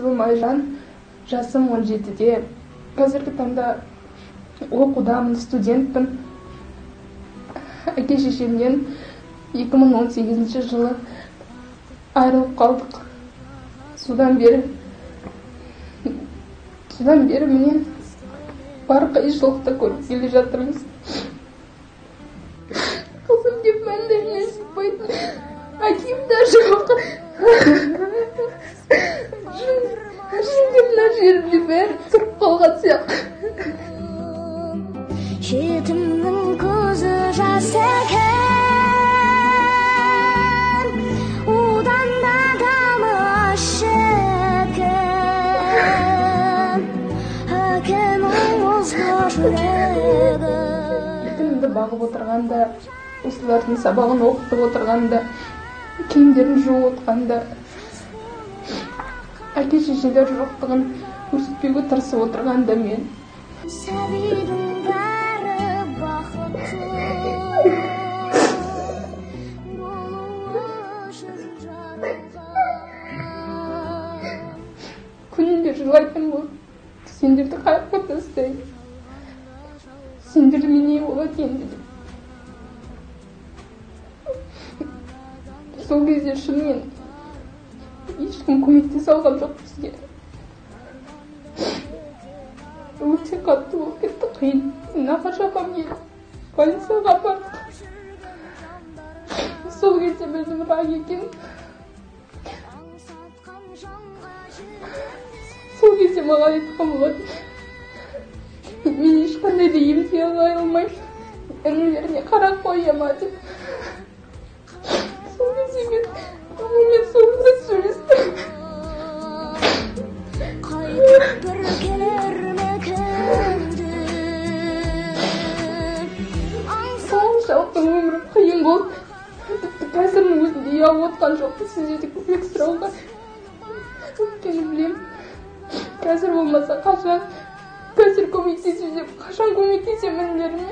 Атым Айжан, жасым 17-де. Қазіргі таңда оқудамын, студентпін. Әке-шешемнен 2018 жылы айырылып қалдық. Содан бері міне бар қиыншылықты көріп келе жатырмыз. Қызым деп мәндеріне сипайды. Әкем де жоқ. Мына жерде бәрі тұрып қалған сияқты. Жетімнің көзі жас екен, одан да дамы шеккен, әкенің мұзды жүрегі. Жетімді бағып отырғанда, осылардың сабағын оқытып отырғанда, киімдерін жуып отқанда, әке-шешелер жоқтығын көрсетпеуге тырысып отырғанда мен Сәбидің бәрі бақытты болуы үшін жаралған. күнде жылайтын болып, сендерді қайыққа тастаймын. Сендермен не болады енді деп. Сол кезде шынымен ешкім көмектесе алған жоқ бізге. Өте қатты болып кетті, қиын. Нағашы апам келіп, больницаға апардық. Сол кезде білдім рак екен. Сол кезде маған айтқан болатын. Мен ешқандай да емдей алмаймын. Інілеріне қарап қояма деп. Сол кезде мен соңында сөйлестім. Қайтып бір келер ме кімді? Соншалықты өмірім қиын болды. Қазірдің өзінде ұялып отқан жоқпын сіздерден көмек сұрауға. Өйткені білемін, қазір болмаса қашан, қазір көмектесу деп қашан көмектесемін інілеріме.